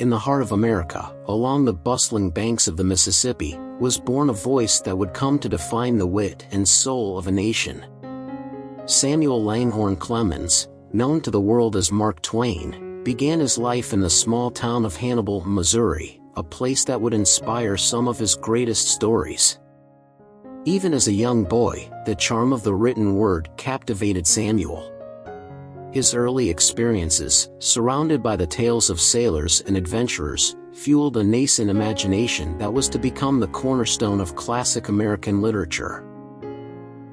in the heart of America, along the bustling banks of the Mississippi, was born a voice that would come to define the wit and soul of a nation. Samuel Langhorne Clemens, known to the world as Mark Twain, began his life in the small town of Hannibal, Missouri, a place that would inspire some of his greatest stories. Even as a young boy, the charm of the written word captivated Samuel. His early experiences, surrounded by the tales of sailors and adventurers, fueled a nascent imagination that was to become the cornerstone of classic American literature.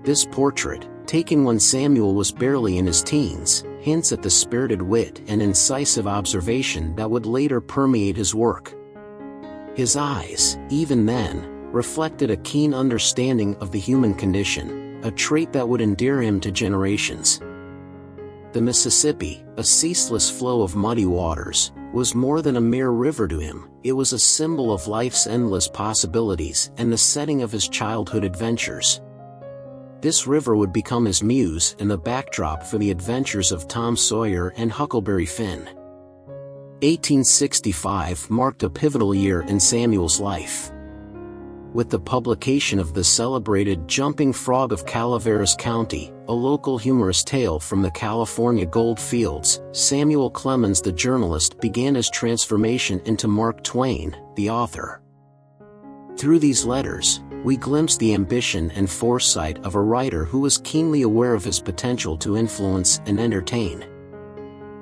This portrait, taken when Samuel was barely in his teens, hints at the spirited wit and incisive observation that would later permeate his work. His eyes, even then, reflected a keen understanding of the human condition, a trait that would endear him to generations. The Mississippi, a ceaseless flow of muddy waters, was more than a mere river to him. It was a symbol of life's endless possibilities and the setting of his childhood adventures. This river would become his muse and the backdrop for the adventures of Tom Sawyer and Huckleberry Finn. 1865 marked a pivotal year in Samuel's life. With the publication of the celebrated Jumping Frog of Calaveras County, a local humorous tale from the California gold fields, Samuel Clemens the journalist began his transformation into Mark Twain, the author. Through these letters, we glimpse the ambition and foresight of a writer who was keenly aware of his potential to influence and entertain.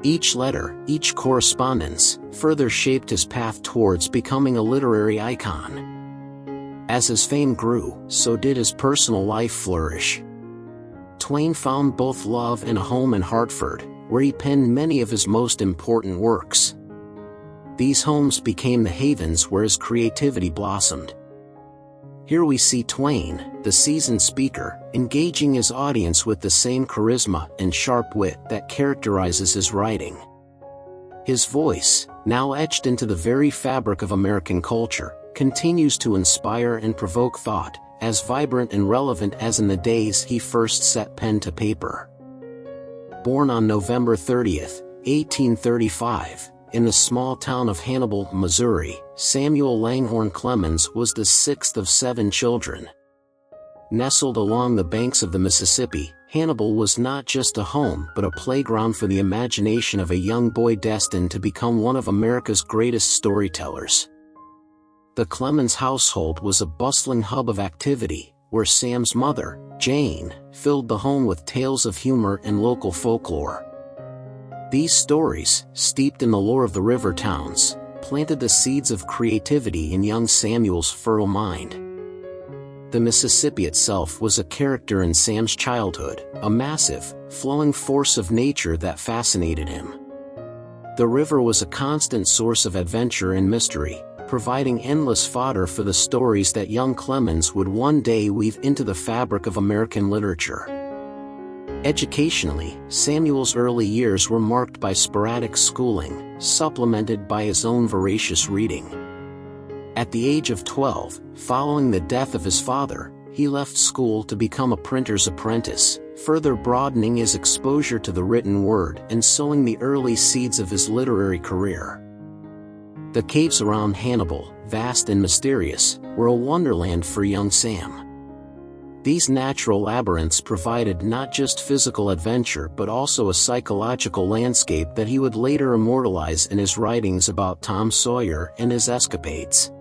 Each letter, each correspondence, further shaped his path towards becoming a literary icon. As his fame grew, so did his personal life flourish. Twain found both love and a home in Hartford, where he penned many of his most important works. These homes became the havens where his creativity blossomed. Here we see Twain, the seasoned speaker, engaging his audience with the same charisma and sharp wit that characterizes his writing. His voice, now etched into the very fabric of American culture, continues to inspire and provoke thought, as vibrant and relevant as in the days he first set pen to paper. Born on November 30, 1835, in the small town of Hannibal, Missouri, Samuel Langhorne Clemens was the sixth of 7 children. Nestled along the banks of the Mississippi, Hannibal was not just a home but a playground for the imagination of a young boy destined to become one of America's greatest storytellers. The Clemens household was a bustling hub of activity, where Sam's mother, Jane, filled the home with tales of humor and local folklore. These stories, steeped in the lore of the river towns, planted the seeds of creativity in young Samuel's fertile mind. The Mississippi itself was a character in Sam's childhood, a massive, flowing force of nature that fascinated him. The river was a constant source of adventure and mystery, providing endless fodder for the stories that young Clemens would one day weave into the fabric of American literature. Educationally, Samuel's early years were marked by sporadic schooling, supplemented by his own voracious reading. At the age of 12, following the death of his father, he left school to become a printer's apprentice, further broadening his exposure to the written word and sowing the early seeds of his literary career. The caves around Hannibal, vast and mysterious, were a wonderland for young Sam. These natural labyrinths provided not just physical adventure but also a psychological landscape that he would later immortalize in his writings about Tom Sawyer and his escapades.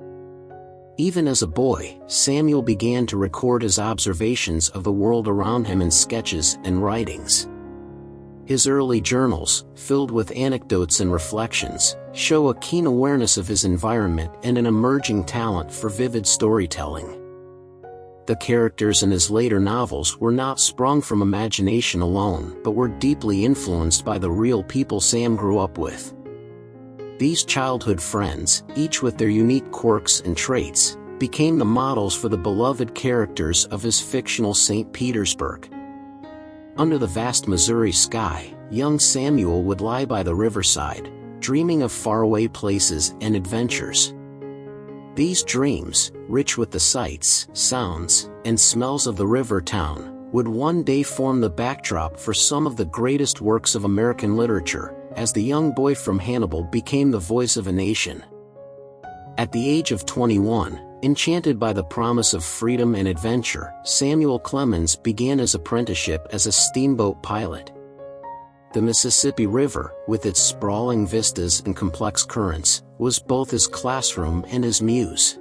Even as a boy, Samuel began to record his observations of the world around him in sketches and writings. His early journals, filled with anecdotes and reflections, show a keen awareness of his environment and an emerging talent for vivid storytelling. The characters in his later novels were not sprung from imagination alone but were deeply influenced by the real people Sam grew up with. These childhood friends, each with their unique quirks and traits, became the models for the beloved characters of his fictional St. Petersburg. Under the vast Missouri sky, young Samuel would lie by the riverside, dreaming of faraway places and adventures. These dreams, rich with the sights, sounds, and smells of the river town, would one day form the backdrop for some of the greatest works of American literature, as the young boy from Hannibal became the voice of a nation. At the age of 21, enchanted by the promise of freedom and adventure, Samuel Clemens began his apprenticeship as a steamboat pilot. The Mississippi River, with its sprawling vistas and complex currents, was both his classroom and his muse.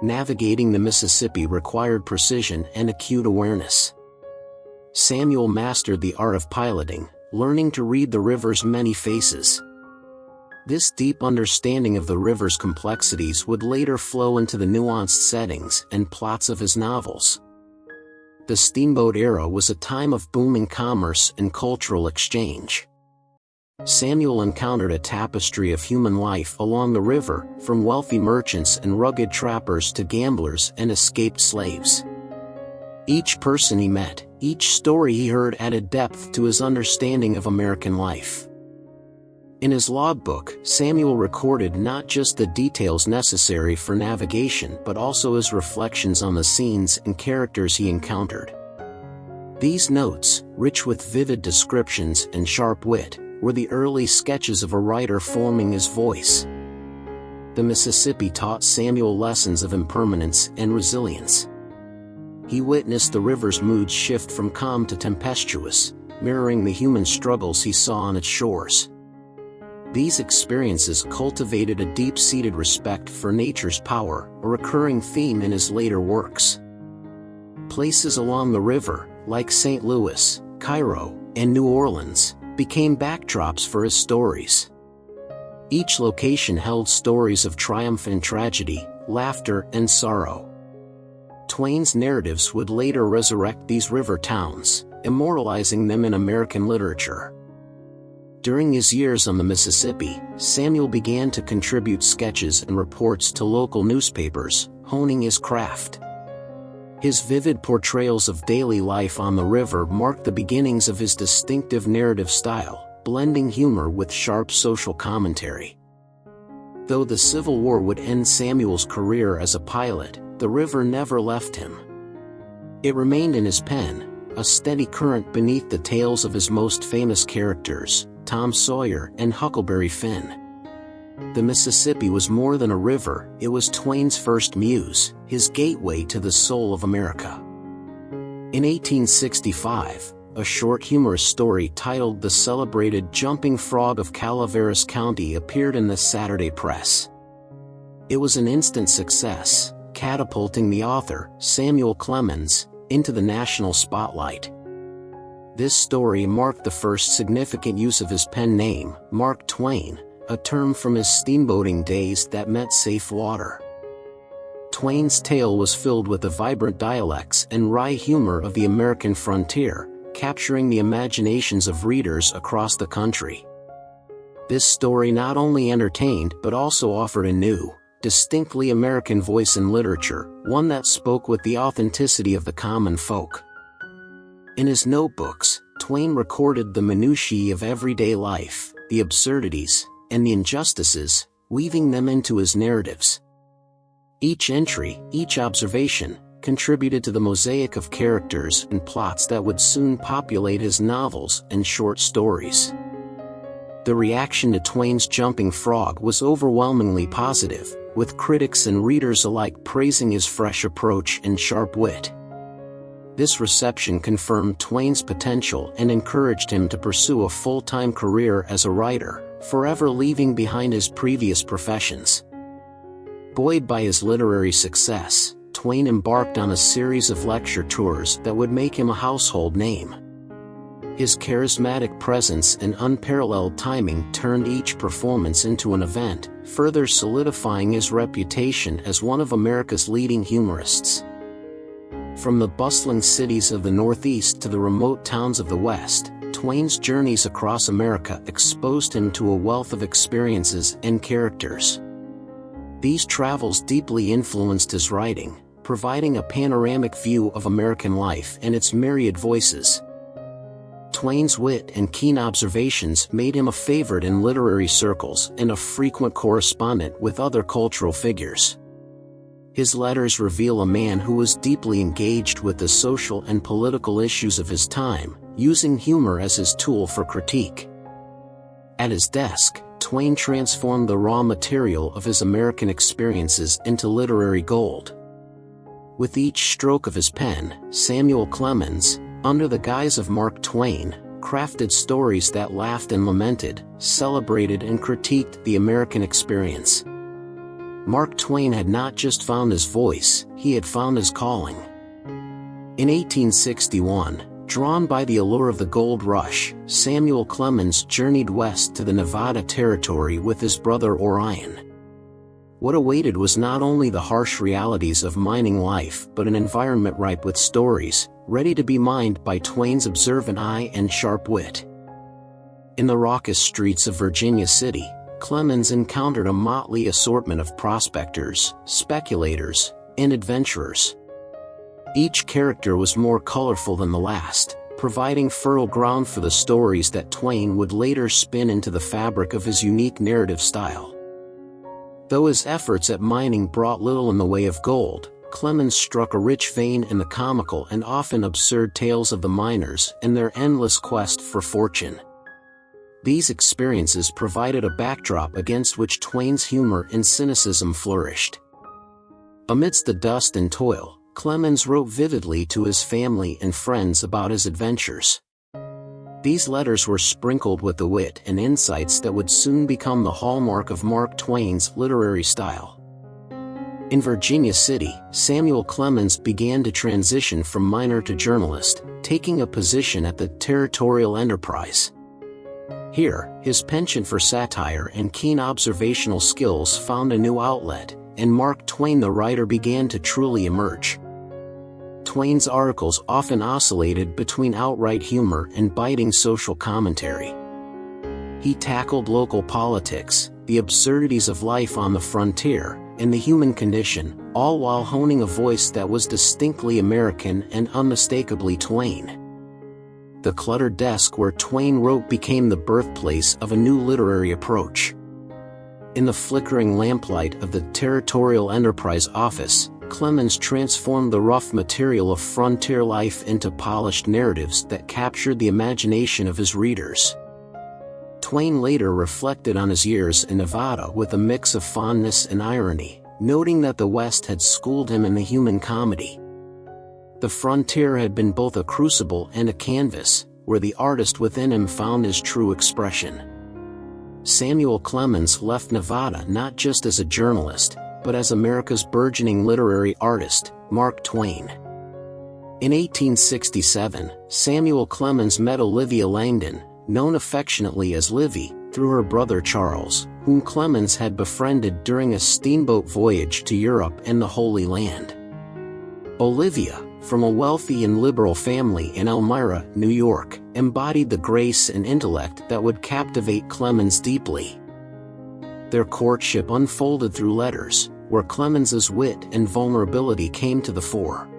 Navigating the Mississippi required precision and acute awareness. Samuel mastered the art of piloting, learning to read the river's many faces. This deep understanding of the river's complexities would later flow into the nuanced settings and plots of his novels. The steamboat era was a time of booming commerce and cultural exchange. Samuel encountered a tapestry of human life along the river, from wealthy merchants and rugged trappers to gamblers and escaped slaves. Each person he met, each story he heard added depth to his understanding of American life. In his logbook, Samuel recorded not just the details necessary for navigation but also his reflections on the scenes and characters he encountered. These notes, rich with vivid descriptions and sharp wit, were the early sketches of a writer forming his voice. The Mississippi taught Samuel lessons of impermanence and resilience. He witnessed the river's moods shift from calm to tempestuous, mirroring the human struggles he saw on its shores. These experiences cultivated a deep-seated respect for nature's power, a recurring theme in his later works. Places along the river, like St. Louis, Cairo, and New Orleans, became backdrops for his stories. Each location held stories of triumph and tragedy, laughter and sorrow. Twain's narratives would later resurrect these river towns, immortalizing them in American literature. During his years on the Mississippi, Samuel began to contribute sketches and reports to local newspapers, honing his craft. His vivid portrayals of daily life on the river marked the beginnings of his distinctive narrative style, blending humor with sharp social commentary. Though the Civil War would end Samuel's career as a pilot, the river never left him. It remained in his pen, a steady current beneath the tales of his most famous characters, Tom Sawyer and Huckleberry Finn. The Mississippi was more than a river, it was Twain's first muse, his gateway to the soul of America. In 1865, a short humorous story titled The Celebrated Jumping Frog of Calaveras County appeared in the Saturday Press. It was an instant success, catapulting the author, Samuel Clemens, into the national spotlight. This story marked the first significant use of his pen name, Mark Twain, a term from his steamboating days that meant safe water. Twain's tale was filled with the vibrant dialects and wry humor of the American frontier, capturing the imaginations of readers across the country. This story not only entertained but also offered a new, distinctly American voice in literature, one that spoke with the authenticity of the common folk. In his notebooks, Twain recorded the minutiae of everyday life, the absurdities, and the injustices, weaving them into his narratives. Each entry, each observation, contributed to the mosaic of characters and plots that would soon populate his novels and short stories. The reaction to Twain's Jumping Frog was overwhelmingly positive, with critics and readers alike praising his fresh approach and sharp wit. This reception confirmed Twain's potential and encouraged him to pursue a full-time career as a writer, forever leaving behind his previous professions. Buoyed by his literary success, Twain embarked on a series of lecture tours that would make him a household name. His charismatic presence and unparalleled timing turned each performance into an event, further solidifying his reputation as one of America's leading humorists. From the bustling cities of the Northeast to the remote towns of the West, Twain's journeys across America exposed him to a wealth of experiences and characters. These travels deeply influenced his writing, providing a panoramic view of American life and its myriad voices. Twain's wit and keen observations made him a favorite in literary circles and a frequent correspondent with other cultural figures. His letters reveal a man who was deeply engaged with the social and political issues of his time, using humor as his tool for critique. At his desk, Twain transformed the raw material of his American experiences into literary gold. With each stroke of his pen, Samuel Clemens, under the guise of Mark Twain, crafted stories that laughed and lamented, celebrated and critiqued the American experience. Mark Twain had not just found his voice, he had found his calling. In 1861, drawn by the allure of the gold rush, Samuel Clemens journeyed west to the Nevada Territory with his brother Orion. What awaited was not only the harsh realities of mining life but an environment ripe with stories, ready to be mined by Twain's observant eye and sharp wit. In the raucous streets of Virginia City, Clemens encountered a motley assortment of prospectors, speculators, and adventurers. Each character was more colorful than the last, providing fertile ground for the stories that Twain would later spin into the fabric of his unique narrative style. Though his efforts at mining brought little in the way of gold, Clemens struck a rich vein in the comical and often absurd tales of the miners and their endless quest for fortune. These experiences provided a backdrop against which Twain's humor and cynicism flourished. Amidst the dust and toil, Clemens wrote vividly to his family and friends about his adventures. These letters were sprinkled with the wit and insights that would soon become the hallmark of Mark Twain's literary style. In Virginia City, Samuel Clemens began to transition from miner to journalist, taking a position at the Territorial Enterprise. Here, his penchant for satire and keen observational skills found a new outlet, and Mark Twain the writer began to truly emerge. Twain's articles often oscillated between outright humor and biting social commentary. He tackled local politics, the absurdities of life on the frontier, and the human condition, all while honing a voice that was distinctly American and unmistakably Twain. The cluttered desk where Twain wrote became the birthplace of a new literary approach. In the flickering lamplight of the Territorial Enterprise office, Clemens transformed the rough material of frontier life into polished narratives that captured the imagination of his readers. Twain later reflected on his years in Nevada with a mix of fondness and irony, noting that the West had schooled him in the human comedy. The frontier had been both a crucible and a canvas, where the artist within him found his true expression. Samuel Clemens left Nevada not just as a journalist, but as America's burgeoning literary artist, Mark Twain. In 1867, Samuel Clemens met Olivia Langdon, known affectionately as Livy, through her brother Charles, whom Clemens had befriended during a steamboat voyage to Europe and the Holy Land. Olivia, from a wealthy and liberal family in Elmira, New York, embodied the grace and intellect that would captivate Clemens deeply. Their courtship unfolded through letters, where Clemens's wit and vulnerability came to the fore.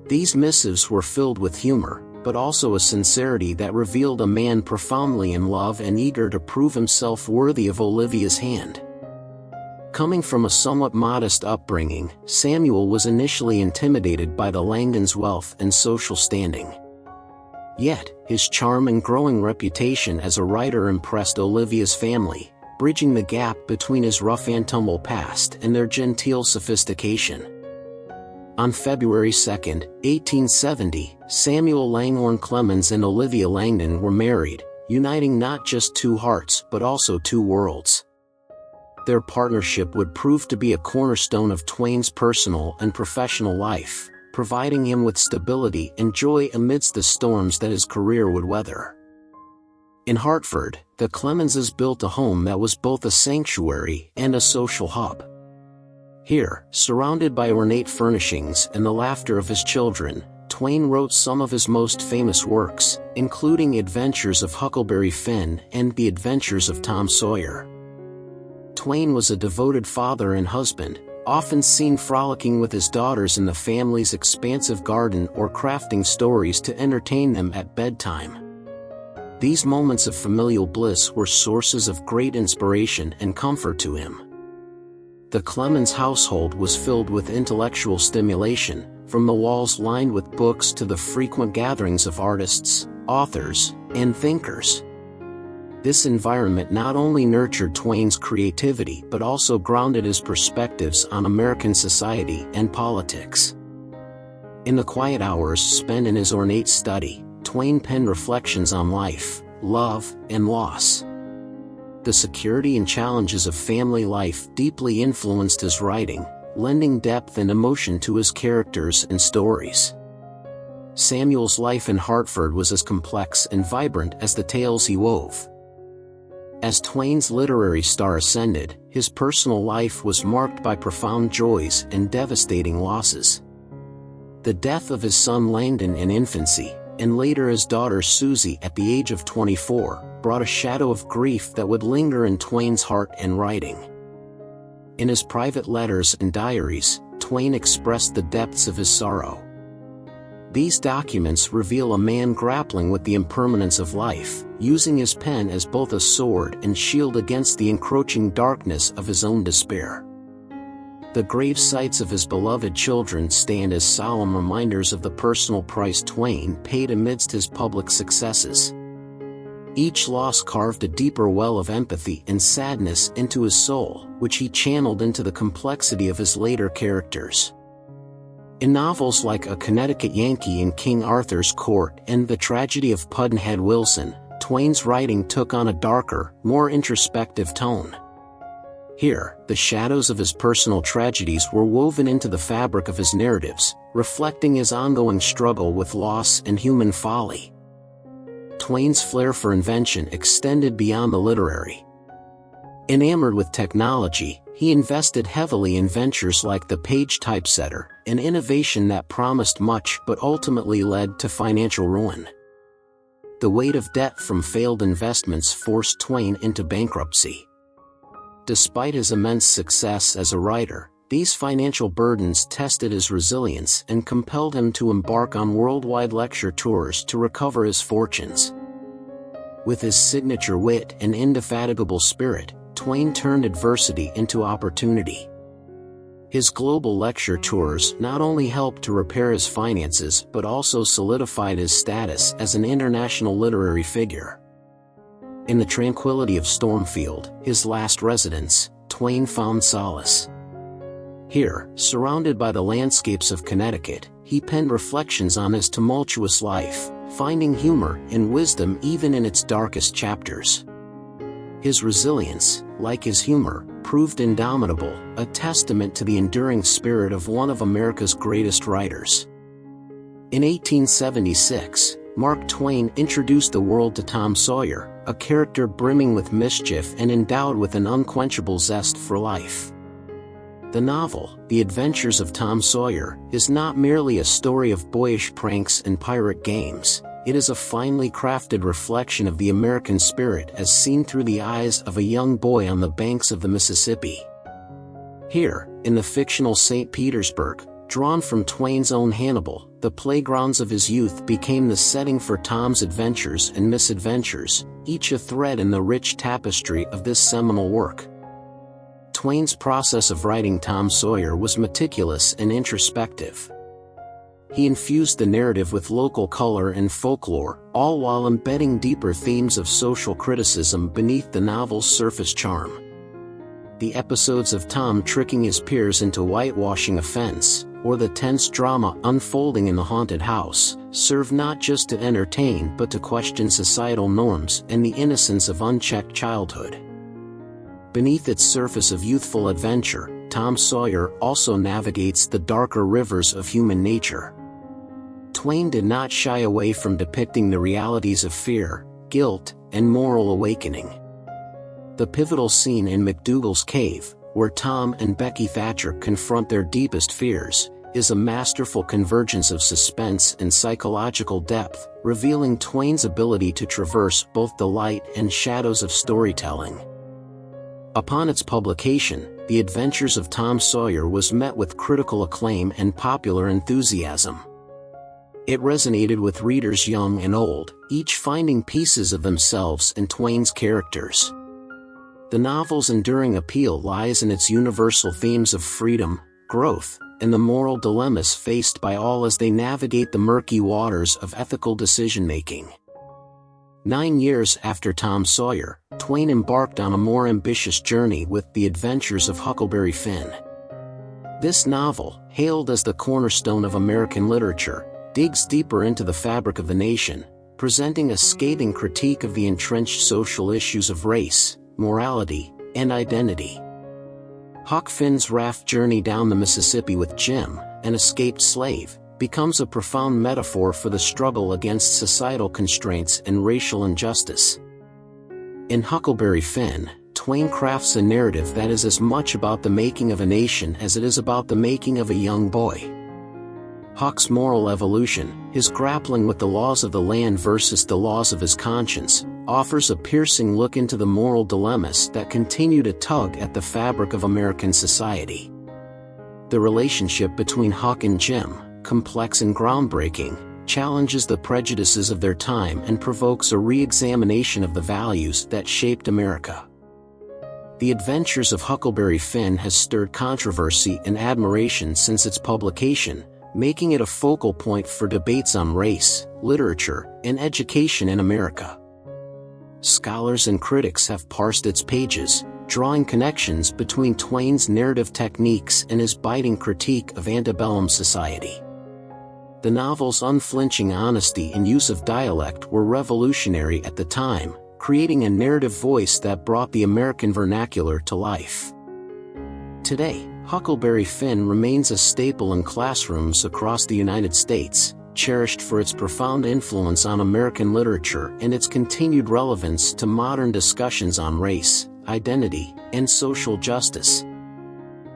These missives were filled with humor, but also a sincerity that revealed a man profoundly in love and eager to prove himself worthy of Olivia's hand. Coming from a somewhat modest upbringing, Samuel was initially intimidated by the Langdons' wealth and social standing. Yet, his charm and growing reputation as a writer impressed Olivia's family, bridging the gap between his rough-and-tumble past and their genteel sophistication. On February 2, 1870, Samuel Langhorne Clemens and Olivia Langdon were married, uniting not just two hearts but also two worlds. Their partnership would prove to be a cornerstone of Twain's personal and professional life, providing him with stability and joy amidst the storms that his career would weather. In Hartford, the Clemenses built a home that was both a sanctuary and a social hub. Here, surrounded by ornate furnishings and the laughter of his children, Twain wrote some of his most famous works, including Adventures of Huckleberry Finn and The Adventures of Tom Sawyer. Twain was a devoted father and husband, often seen frolicking with his daughters in the family's expansive garden or crafting stories to entertain them at bedtime. These moments of familial bliss were sources of great inspiration and comfort to him. The Clemens household was filled with intellectual stimulation, from the walls lined with books to the frequent gatherings of artists, authors, and thinkers. This environment not only nurtured Twain's creativity but also grounded his perspectives on American society and politics. In the quiet hours spent in his ornate study, Twain penned reflections on life, love, and loss. The security and challenges of family life deeply influenced his writing, lending depth and emotion to his characters and stories. Samuel's life in Hartford was as complex and vibrant as the tales he wove. As Twain's literary star ascended, his personal life was marked by profound joys and devastating losses. The death of his son Langdon in infancy, and later his daughter Susie at the age of 24, brought a shadow of grief that would linger in Twain's heart and writing. In his private letters and diaries, Twain expressed the depths of his sorrow. These documents reveal a man grappling with the impermanence of life, using his pen as both a sword and shield against the encroaching darkness of his own despair. The grave sites of his beloved children stand as solemn reminders of the personal price Twain paid amidst his public successes. Each loss carved a deeper well of empathy and sadness into his soul, which he channeled into the complexity of his later characters. In novels like A Connecticut Yankee in King Arthur's Court and The Tragedy of Pudd'nhead Wilson, Twain's writing took on a darker, more introspective tone. Here, the shadows of his personal tragedies were woven into the fabric of his narratives, reflecting his ongoing struggle with loss and human folly. Twain's flair for invention extended beyond the literary. Enamored with technology, he invested heavily in ventures like the page typesetter, an innovation that promised much but ultimately led to financial ruin. The weight of debt from failed investments forced Twain into bankruptcy. Despite his immense success as a writer, these financial burdens tested his resilience and compelled him to embark on worldwide lecture tours to recover his fortunes. With his signature wit and indefatigable spirit, Twain turned adversity into opportunity. His global lecture tours not only helped to repair his finances but also solidified his status as an international literary figure. In the tranquility of Stormfield, his last residence, Twain found solace. Here, surrounded by the landscapes of Connecticut, he penned reflections on his tumultuous life, finding humor and wisdom even in its darkest chapters. His resilience, like his humor, proved indomitable, a testament to the enduring spirit of one of America's greatest writers. In 1876, Mark Twain introduced the world to Tom Sawyer, a character brimming with mischief and endowed with an unquenchable zest for life. The novel, The Adventures of Tom Sawyer, is not merely a story of boyish pranks and pirate games. It is a finely crafted reflection of the American spirit as seen through the eyes of a young boy on the banks of the Mississippi. Here, in the fictional St. Petersburg, drawn from Twain's own Hannibal, the playgrounds of his youth became the setting for Tom's adventures and misadventures, each a thread in the rich tapestry of this seminal work. Twain's process of writing Tom Sawyer was meticulous and introspective. He infused the narrative with local color and folklore, all while embedding deeper themes of social criticism beneath the novel's surface charm. The episodes of Tom tricking his peers into whitewashing a fence, or the tense drama unfolding in the haunted house, serve not just to entertain but to question societal norms and the innocence of unchecked childhood. Beneath its surface of youthful adventure, Tom Sawyer also navigates the darker rivers of human nature. Twain did not shy away from depicting the realities of fear, guilt, and moral awakening. The pivotal scene in McDougal's cave, where Tom and Becky Thatcher confront their deepest fears, is a masterful convergence of suspense and psychological depth, revealing Twain's ability to traverse both the light and shadows of storytelling. Upon its publication, The Adventures of Tom Sawyer was met with critical acclaim and popular enthusiasm. It resonated with readers young and old, each finding pieces of themselves in Twain's characters. The novel's enduring appeal lies in its universal themes of freedom, growth, and the moral dilemmas faced by all as they navigate the murky waters of ethical decision-making. 9 years after Tom Sawyer, Twain embarked on a more ambitious journey with The Adventures of Huckleberry Finn. This novel, hailed as the cornerstone of American literature, digs deeper into the fabric of the nation, presenting a scathing critique of the entrenched social issues of race, morality, and identity. Huck Finn's raft journey down the Mississippi with Jim, an escaped slave, becomes a profound metaphor for the struggle against societal constraints and racial injustice. In Huckleberry Finn, Twain crafts a narrative that is as much about the making of a nation as it is about the making of a young boy. Huck's moral evolution, his grappling with the laws of the land versus the laws of his conscience, offers a piercing look into the moral dilemmas that continue to tug at the fabric of American society. The relationship between Huck and Jim, complex and groundbreaking, challenges the prejudices of their time and provokes a re-examination of the values that shaped America. The Adventures of Huckleberry Finn has stirred controversy and admiration since its publication, making it a focal point for debates on race, literature, and education in America. Scholars and critics have parsed its pages, drawing connections between Twain's narrative techniques and his biting critique of antebellum society. The novel's unflinching honesty and use of dialect were revolutionary at the time, creating a narrative voice that brought the American vernacular to life. Today, Huckleberry Finn remains a staple in classrooms across the United States, cherished for its profound influence on American literature and its continued relevance to modern discussions on race, identity, and social justice.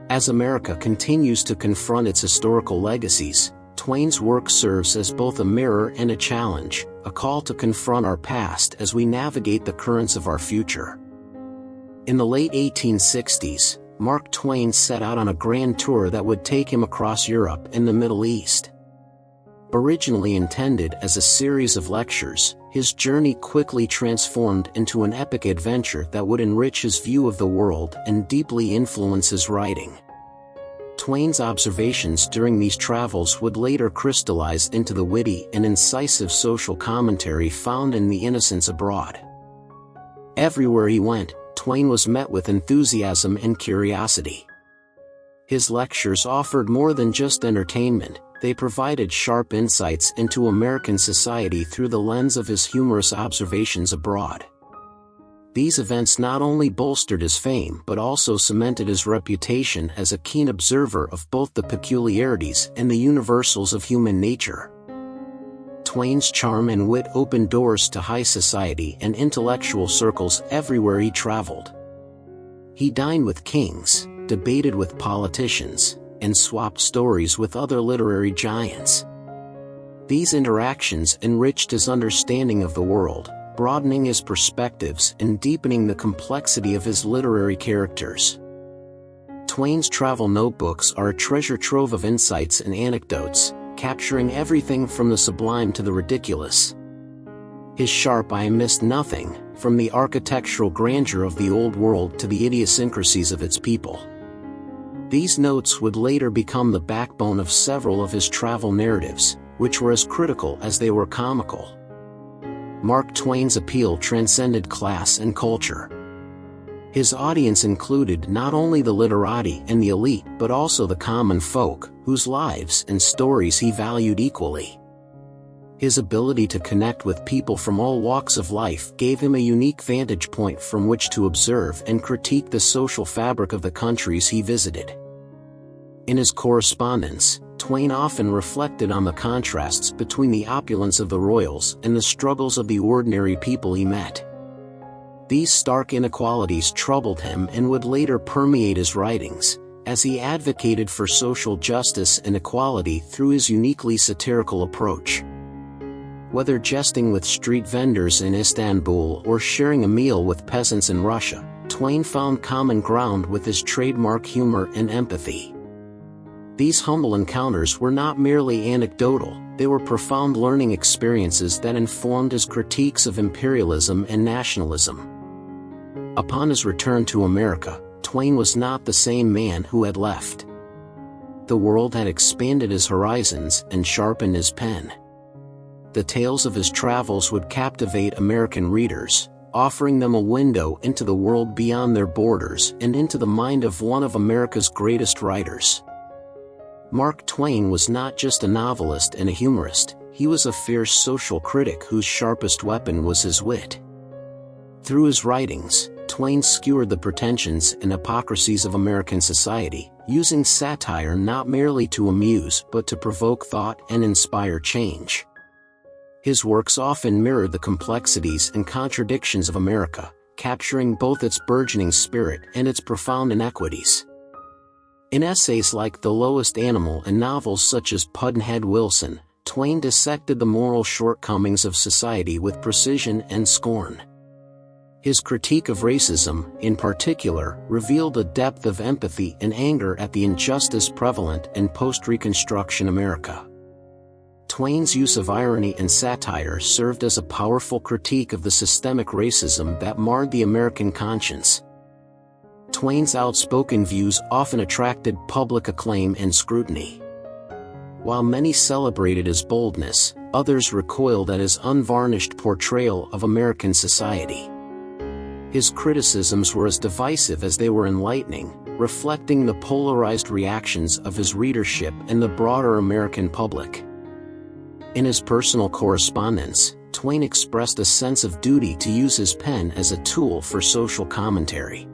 As America continues to confront its historical legacies, Twain's work serves as both a mirror and a challenge, a call to confront our past as we navigate the currents of our future. In the late 1860s, Mark Twain set out on a grand tour that would take him across Europe and the Middle East. Originally intended as a series of lectures, his journey quickly transformed into an epic adventure that would enrich his view of the world and deeply influence his writing. Twain's observations during these travels would later crystallize into the witty and incisive social commentary found in The Innocents Abroad. Everywhere he went, Twain was met with enthusiasm and curiosity. His lectures offered more than just entertainment, they provided sharp insights into American society through the lens of his humorous observations abroad. These events not only bolstered his fame but also cemented his reputation as a keen observer of both the peculiarities and the universals of human nature. Twain's charm and wit opened doors to high society and intellectual circles everywhere he traveled. He dined with kings, debated with politicians, and swapped stories with other literary giants. These interactions enriched his understanding of the world, broadening his perspectives and deepening the complexity of his literary characters. Twain's travel notebooks are a treasure trove of insights and anecdotes, capturing everything from the sublime to the ridiculous. His sharp eye missed nothing, from the architectural grandeur of the Old World to the idiosyncrasies of its people. These notes would later become the backbone of several of his travel narratives, which were as critical as they were comical. Mark Twain's appeal transcended class and culture. His audience included not only the literati and the elite but also the common folk, whose lives and stories he valued equally. His ability to connect with people from all walks of life gave him a unique vantage point from which to observe and critique the social fabric of the countries he visited. In his correspondence, Twain often reflected on the contrasts between the opulence of the royals and the struggles of the ordinary people he met. These stark inequalities troubled him and would later permeate his writings, as he advocated for social justice and equality through his uniquely satirical approach. Whether jesting with street vendors in Istanbul or sharing a meal with peasants in Russia, Twain found common ground with his trademark humor and empathy. These humble encounters were not merely anecdotal, they were profound learning experiences that informed his critiques of imperialism and nationalism. Upon his return to America, Twain was not the same man who had left. The world had expanded his horizons and sharpened his pen. The tales of his travels would captivate American readers, offering them a window into the world beyond their borders and into the mind of one of America's greatest writers. Mark Twain was not just a novelist and a humorist, he was a fierce social critic whose sharpest weapon was his wit. Through his writings, Twain skewered the pretensions and hypocrisies of American society, using satire not merely to amuse but to provoke thought and inspire change. His works often mirrored the complexities and contradictions of America, capturing both its burgeoning spirit and its profound inequities. In essays like The Lowest Animal and novels such as Pudd'nhead Wilson, Twain dissected the moral shortcomings of society with precision and scorn. His critique of racism, in particular, revealed a depth of empathy and anger at the injustice prevalent in post-Reconstruction America. Twain's use of irony and satire served as a powerful critique of the systemic racism that marred the American conscience. Twain's outspoken views often attracted public acclaim and scrutiny. While many celebrated his boldness, others recoiled at his unvarnished portrayal of American society. His criticisms were as divisive as they were enlightening, reflecting the polarized reactions of his readership and the broader American public. In his personal correspondence, Twain expressed a sense of duty to use his pen as a tool for social commentary.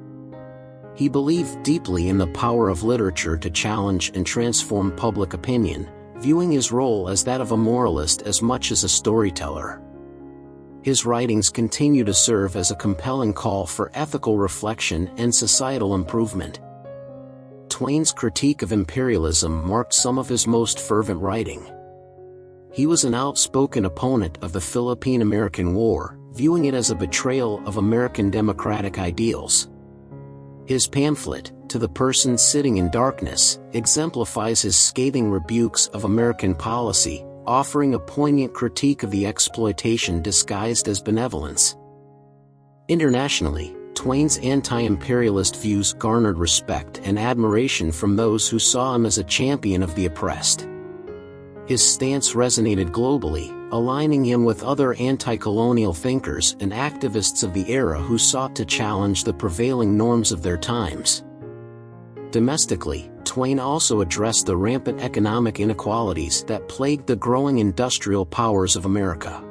He believed deeply in the power of literature to challenge and transform public opinion, viewing his role as that of a moralist as much as a storyteller. His writings continue to serve as a compelling call for ethical reflection and societal improvement. Twain's critique of imperialism marked some of his most fervent writing. He was an outspoken opponent of the Philippine-American War, viewing it as a betrayal of American democratic ideals. His pamphlet, To the Person Sitting in Darkness, exemplifies his scathing rebukes of American policy, offering a poignant critique of the exploitation disguised as benevolence. Internationally, Twain's anti-imperialist views garnered respect and admiration from those who saw him as a champion of the oppressed. His stance resonated globally, aligning him with other anti-colonial thinkers and activists of the era who sought to challenge the prevailing norms of their times. Domestically, Twain also addressed the rampant economic inequalities that plagued the growing industrial powers of America.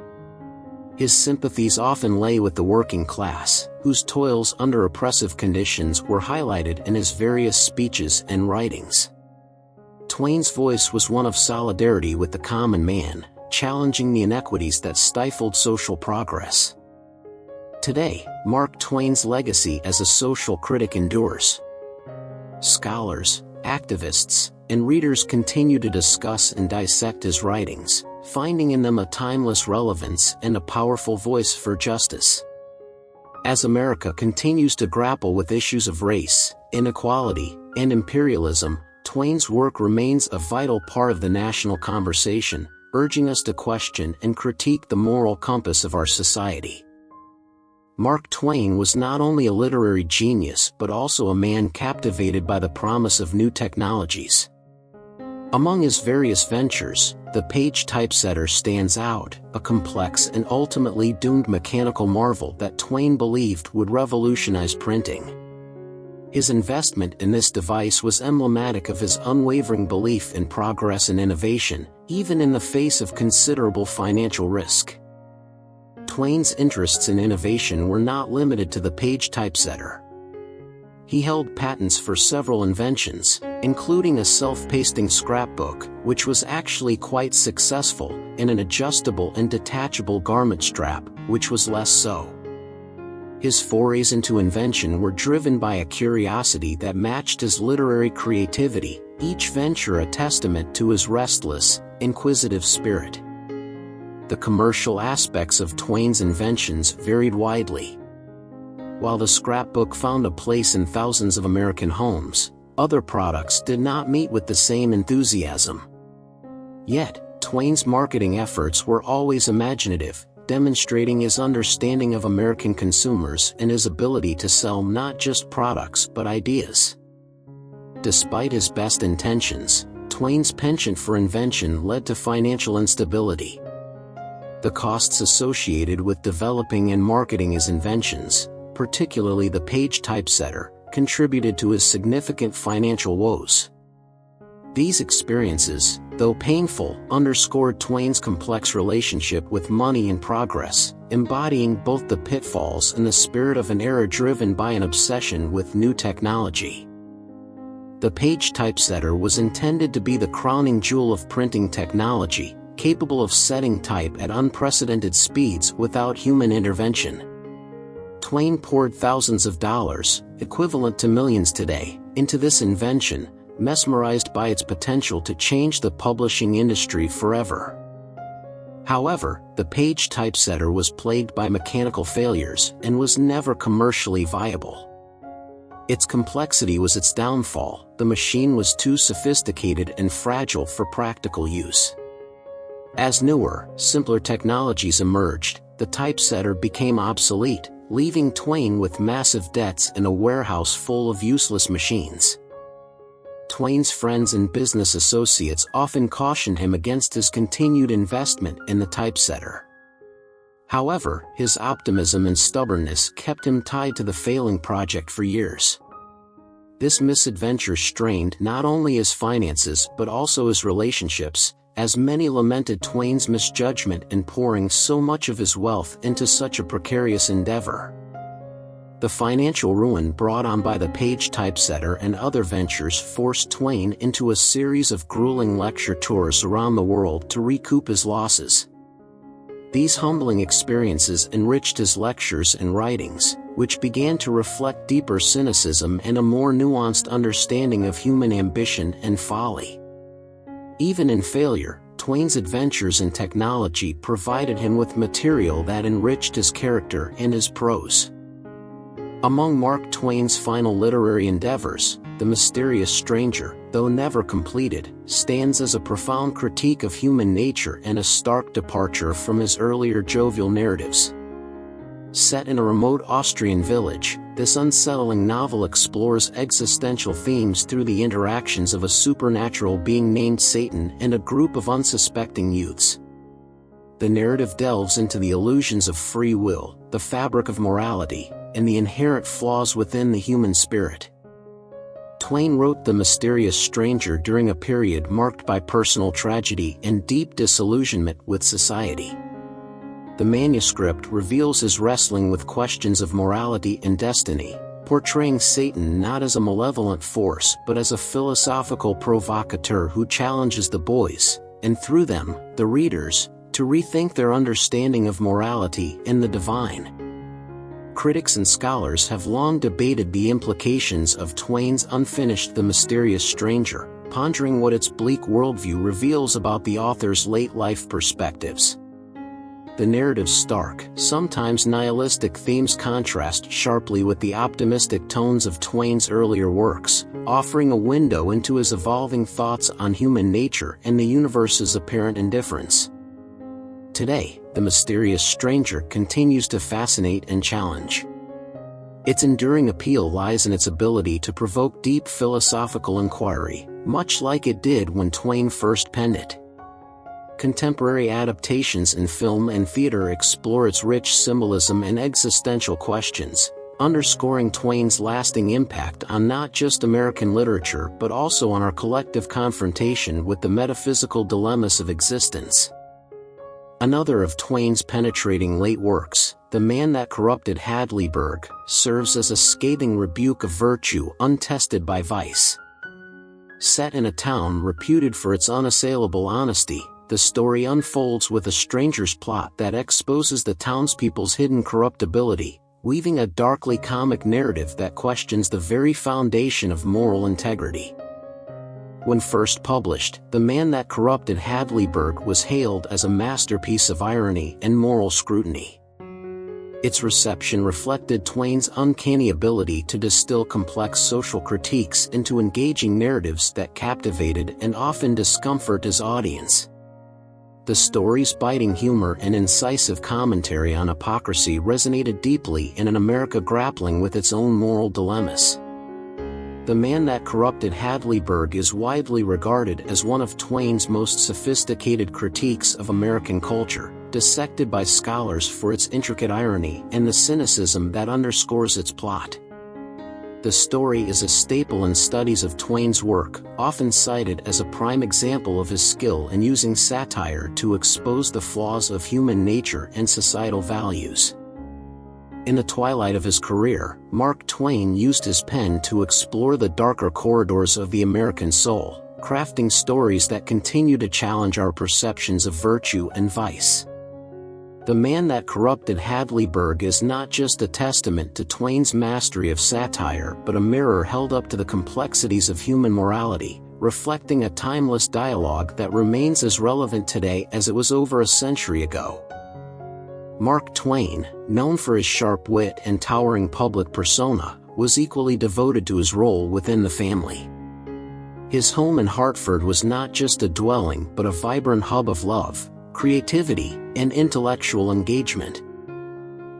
His sympathies often lay with the working class, whose toils under oppressive conditions were highlighted in his various speeches and writings. Twain's voice was one of solidarity with the common man, challenging the inequities that stifled social progress. Today, Mark Twain's legacy as a social critic endures. Scholars, activists, and readers continue to discuss and dissect his writings, finding in them a timeless relevance and a powerful voice for justice. As America continues to grapple with issues of race, inequality, and imperialism, Twain's work remains a vital part of the national conversation, urging us to question and critique the moral compass of our society. Mark Twain was not only a literary genius but also a man captivated by the promise of new technologies. Among his various ventures, the page typesetter stands out, a complex and ultimately doomed mechanical marvel that Twain believed would revolutionize printing. His investment in this device was emblematic of his unwavering belief in progress and innovation, even in the face of considerable financial risk. Twain's interests in innovation were not limited to the page typesetter. He held patents for several inventions, including a self-pasting scrapbook, which was actually quite successful, and an adjustable and detachable garment strap, which was less so. His forays into invention were driven by a curiosity that matched his literary creativity, each venture a testament to his restless, inquisitive spirit. The commercial aspects of Twain's inventions varied widely. While the scrapbook found a place in thousands of American homes, other products did not meet with the same enthusiasm. Yet, Twain's marketing efforts were always imaginative, demonstrating his understanding of American consumers and his ability to sell not just products but ideas. Despite his best intentions, Twain's penchant for invention led to financial instability. The costs associated with developing and marketing his inventions, particularly the page typesetter, contributed to his significant financial woes. These experiences, though painful, underscored Twain's complex relationship with money and progress, embodying both the pitfalls and the spirit of an era driven by an obsession with new technology. The page typesetter was intended to be the crowning jewel of printing technology, capable of setting type at unprecedented speeds without human intervention. Twain poured thousands of dollars, equivalent to millions today, into this invention, mesmerized by its potential to change the publishing industry forever. However, the page typesetter was plagued by mechanical failures and was never commercially viable. Its complexity was its downfall. The machine was too sophisticated and fragile for practical use. As newer, simpler technologies emerged, the typesetter became obsolete, leaving Twain with massive debts and a warehouse full of useless machines. Twain's friends and business associates often cautioned him against his continued investment in the typesetter. However, his optimism and stubbornness kept him tied to the failing project for years. This misadventure strained not only his finances but also his relationships, as many lamented Twain's misjudgment in pouring so much of his wealth into such a precarious endeavor. The financial ruin brought on by the page typesetter and other ventures forced Twain into a series of grueling lecture tours around the world to recoup his losses. These humbling experiences enriched his lectures and writings, which began to reflect deeper cynicism and a more nuanced understanding of human ambition and folly. Even in failure, Twain's adventures in technology provided him with material that enriched his character and his prose. Among Mark Twain's final literary endeavors, The Mysterious Stranger, though never completed, stands as a profound critique of human nature and a stark departure from his earlier jovial narratives. Set in a remote Austrian village, this unsettling novel explores existential themes through the interactions of a supernatural being named Satan and a group of unsuspecting youths. The narrative delves into the illusions of free will, the fabric of morality, and the inherent flaws within the human spirit. Twain wrote The Mysterious Stranger during a period marked by personal tragedy and deep disillusionment with society. The manuscript reveals his wrestling with questions of morality and destiny, portraying Satan not as a malevolent force but as a philosophical provocateur who challenges the boys, and through them, the readers, to rethink their understanding of morality and the divine. Critics and scholars have long debated the implications of Twain's unfinished The Mysterious Stranger, pondering what its bleak worldview reveals about the author's late-life perspectives. The narrative's stark, sometimes nihilistic themes contrast sharply with the optimistic tones of Twain's earlier works, offering a window into his evolving thoughts on human nature and the universe's apparent indifference. Today, The Mysterious Stranger continues to fascinate and challenge. Its enduring appeal lies in its ability to provoke deep philosophical inquiry, much like it did when Twain first penned it. Contemporary adaptations in film and theater explore its rich symbolism and existential questions, underscoring Twain's lasting impact on not just American literature but also on our collective confrontation with the metaphysical dilemmas of existence. Another of Twain's penetrating late works, The Man That Corrupted Hadleyburg, serves as a scathing rebuke of virtue untested by vice. Set in a town reputed for its unassailable honesty, the story unfolds with a stranger's plot that exposes the townspeople's hidden corruptibility, weaving a darkly comic narrative that questions the very foundation of moral integrity. When first published, The Man That Corrupted Hadleyburg was hailed as a masterpiece of irony and moral scrutiny. Its reception reflected Twain's uncanny ability to distill complex social critiques into engaging narratives that captivated and often discomfort his audience. The story's biting humor and incisive commentary on hypocrisy resonated deeply in an America grappling with its own moral dilemmas. The Man That Corrupted Hadleyburg is widely regarded as one of Twain's most sophisticated critiques of American culture, dissected by scholars for its intricate irony and the cynicism that underscores its plot. The story is a staple in studies of Twain's work, often cited as a prime example of his skill in using satire to expose the flaws of human nature and societal values. In the twilight of his career, Mark Twain used his pen to explore the darker corridors of the American soul, crafting stories that continue to challenge our perceptions of virtue and vice. The Man That Corrupted Hadleyburg is not just a testament to Twain's mastery of satire but a mirror held up to the complexities of human morality, reflecting a timeless dialogue that remains as relevant today as it was over a century ago. Mark Twain, known for his sharp wit and towering public persona, was equally devoted to his role within the family. His home in Hartford was not just a dwelling but a vibrant hub of love, creativity, and intellectual engagement.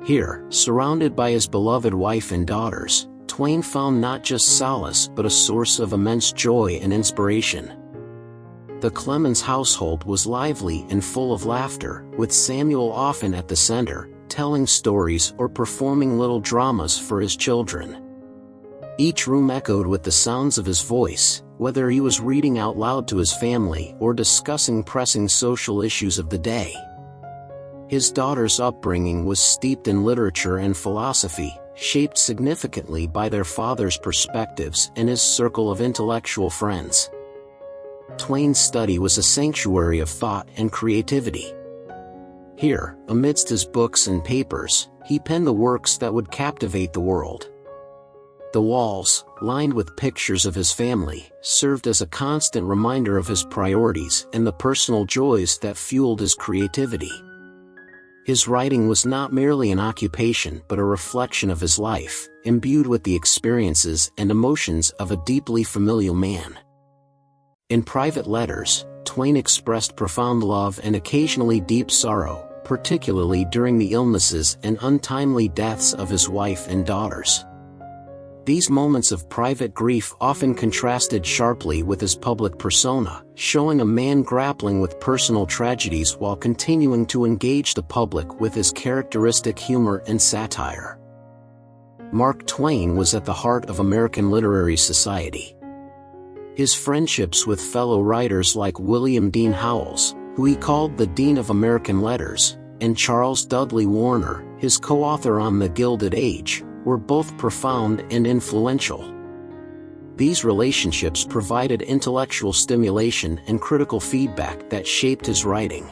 Here, surrounded by his beloved wife and daughters, Twain found not just solace but a source of immense joy and inspiration. The Clemens household was lively and full of laughter, with Samuel often at the center, telling stories or performing little dramas for his children. Each room echoed with the sounds of his voice, whether he was reading out loud to his family or discussing pressing social issues of the day. His daughter's upbringing was steeped in literature and philosophy, shaped significantly by their father's perspectives and his circle of intellectual friends. Twain's study was a sanctuary of thought and creativity. Here, amidst his books and papers, he penned the works that would captivate the world. The walls, lined with pictures of his family, served as a constant reminder of his priorities and the personal joys that fueled his creativity. His writing was not merely an occupation but a reflection of his life, imbued with the experiences and emotions of a deeply familial man. In private letters, Twain expressed profound love and occasionally deep sorrow, particularly during the illnesses and untimely deaths of his wife and daughters. These moments of private grief often contrasted sharply with his public persona, showing a man grappling with personal tragedies while continuing to engage the public with his characteristic humor and satire. Mark Twain was at the heart of American literary society. His friendships with fellow writers like William Dean Howells, who he called the Dean of American Letters, and Charles Dudley Warner, his co-author on The Gilded Age, were both profound and influential. These relationships provided intellectual stimulation and critical feedback that shaped his writing.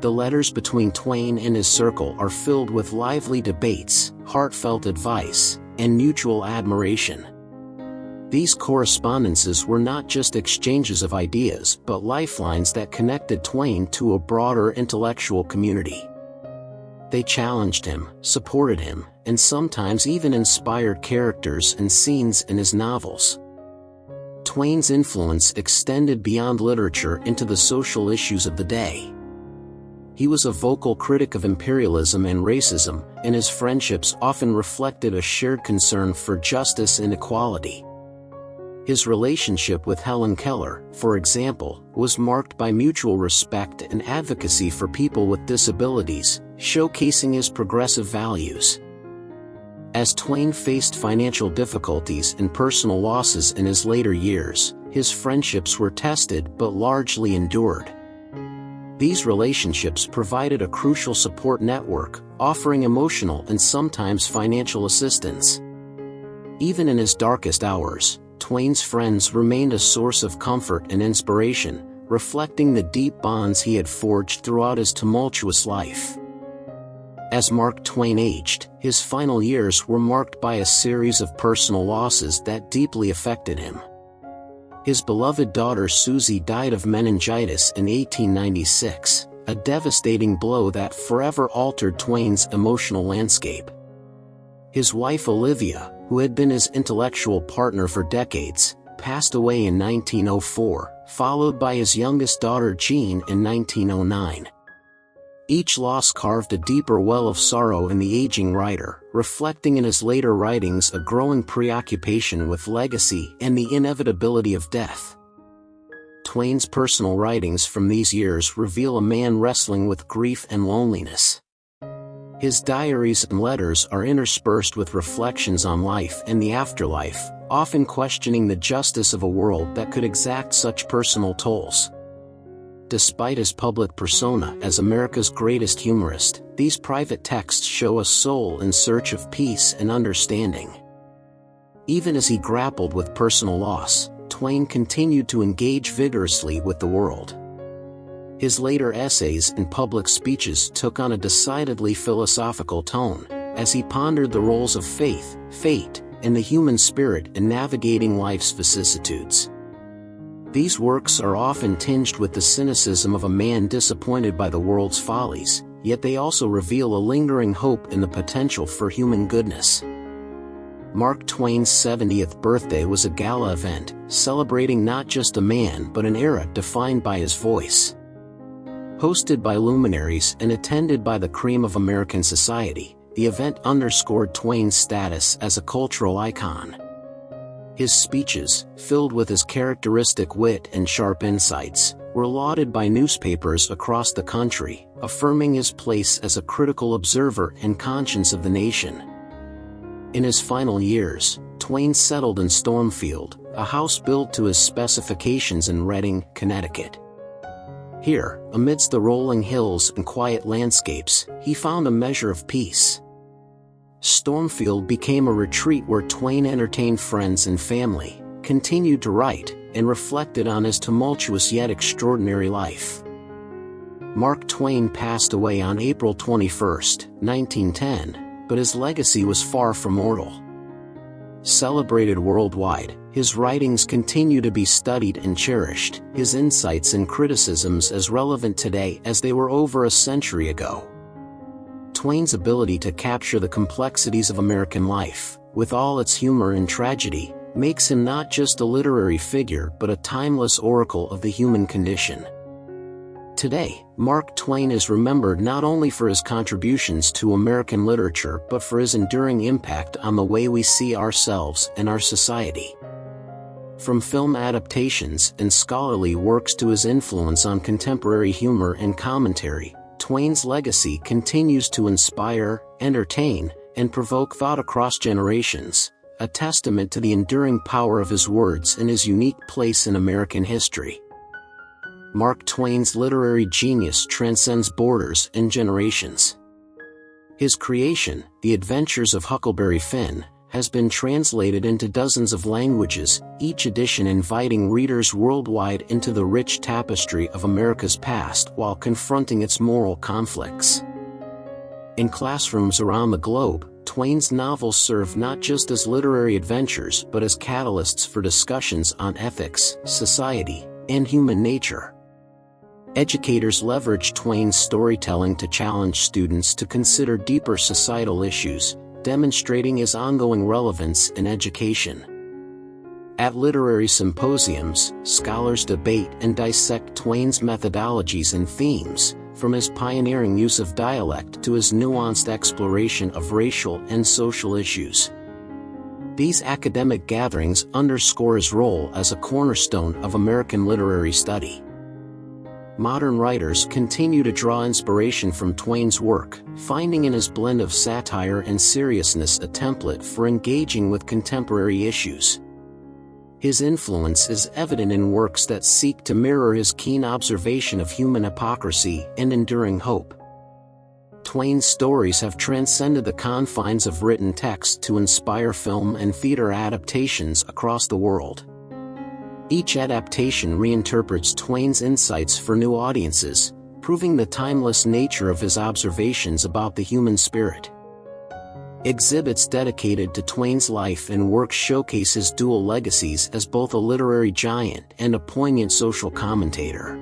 The letters between Twain and his circle are filled with lively debates, heartfelt advice, and mutual admiration. These correspondences were not just exchanges of ideas but lifelines that connected Twain to a broader intellectual community. They challenged him, supported him, and sometimes even inspired characters and scenes in his novels. Twain's influence extended beyond literature into the social issues of the day. He was a vocal critic of imperialism and racism, and his friendships often reflected a shared concern for justice and equality. His relationship with Helen Keller, for example, was marked by mutual respect and advocacy for people with disabilities, showcasing his progressive values. As Twain faced financial difficulties and personal losses in his later years, his friendships were tested but largely endured. These relationships provided a crucial support network, offering emotional and sometimes financial assistance. Even in his darkest hours, Twain's friends remained a source of comfort and inspiration, reflecting the deep bonds he had forged throughout his tumultuous life. As Mark Twain aged, his final years were marked by a series of personal losses that deeply affected him. His beloved daughter Susie died of meningitis in 1896, a devastating blow that forever altered Twain's emotional landscape. His wife Olivia, who had been his intellectual partner for decades, passed away in 1904, followed by his youngest daughter Jean in 1909. Each loss carved a deeper well of sorrow in the aging writer, reflecting in his later writings a growing preoccupation with legacy and the inevitability of death. Twain's personal writings from these years reveal a man wrestling with grief and loneliness. His diaries and letters are interspersed with reflections on life and the afterlife, often questioning the justice of a world that could exact such personal tolls. Despite his public persona as America's greatest humorist, these private texts show a soul in search of peace and understanding. Even as he grappled with personal loss, Twain continued to engage vigorously with the world. His later essays and public speeches took on a decidedly philosophical tone, as he pondered the roles of faith, fate, and the human spirit in navigating life's vicissitudes. These works are often tinged with the cynicism of a man disappointed by the world's follies, yet they also reveal a lingering hope in the potential for human goodness. Mark Twain's 70th birthday was a gala event, celebrating not just a man but an era defined by his voice. Hosted by luminaries and attended by the cream of American society, the event underscored Twain's status as a cultural icon. His speeches, filled with his characteristic wit and sharp insights, were lauded by newspapers across the country, affirming his place as a critical observer and conscience of the nation. In his final years, Twain settled in Stormfield, a house built to his specifications in Redding, Connecticut. Here, amidst the rolling hills and quiet landscapes, he found a measure of peace. Stormfield became a retreat where Twain entertained friends and family, continued to write, and reflected on his tumultuous yet extraordinary life. Mark Twain passed away on April 21, 1910, but his legacy was far from mortal. Celebrated worldwide, his writings continue to be studied and cherished, his insights and criticisms as relevant today as they were over a century ago. Twain's ability to capture the complexities of American life, with all its humor and tragedy, makes him not just a literary figure but a timeless oracle of the human condition. Today, Mark Twain is remembered not only for his contributions to American literature but for his enduring impact on the way we see ourselves and our society. From film adaptations and scholarly works to his influence on contemporary humor and commentary, Twain's legacy continues to inspire, entertain, and provoke thought across generations, a testament to the enduring power of his words and his unique place in American history. Mark Twain's literary genius transcends borders and generations. His creation, The Adventures of Huckleberry Finn, has been translated into dozens of languages, each edition inviting readers worldwide into the rich tapestry of America's past while confronting its moral conflicts. In classrooms around the globe, Twain's novels serve not just as literary adventures but as catalysts for discussions on ethics, society, and human nature. Educators leverage Twain's storytelling to challenge students to consider deeper societal issues, demonstrating his ongoing relevance in education. At literary symposiums, scholars debate and dissect Twain's methodologies and themes, from his pioneering use of dialect to his nuanced exploration of racial and social issues. These academic gatherings underscore his role as a cornerstone of American literary study. Modern writers continue to draw inspiration from Twain's work, finding in his blend of satire and seriousness a template for engaging with contemporary issues. His influence is evident in works that seek to mirror his keen observation of human hypocrisy and enduring hope. Twain's stories have transcended the confines of written text to inspire film and theater adaptations across the world. Each adaptation reinterprets Twain's insights for new audiences, proving the timeless nature of his observations about the human spirit. Exhibits dedicated to Twain's life and work showcase his dual legacies as both a literary giant and a poignant social commentator.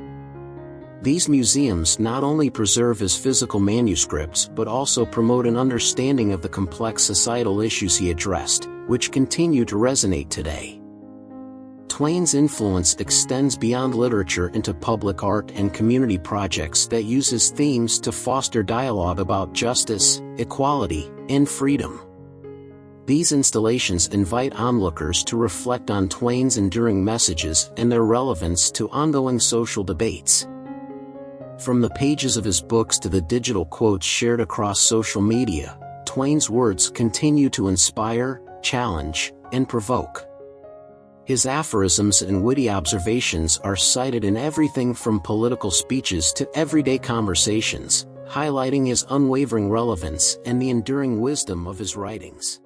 These museums not only preserve his physical manuscripts but also promote an understanding of the complex societal issues he addressed, which continue to resonate today. Twain's influence extends beyond literature into public art and community projects that use his themes to foster dialogue about justice, equality, and freedom. These installations invite onlookers to reflect on Twain's enduring messages and their relevance to ongoing social debates. From the pages of his books to the digital quotes shared across social media, Twain's words continue to inspire, challenge, and provoke. His aphorisms and witty observations are cited in everything from political speeches to everyday conversations, highlighting his unwavering relevance and the enduring wisdom of his writings.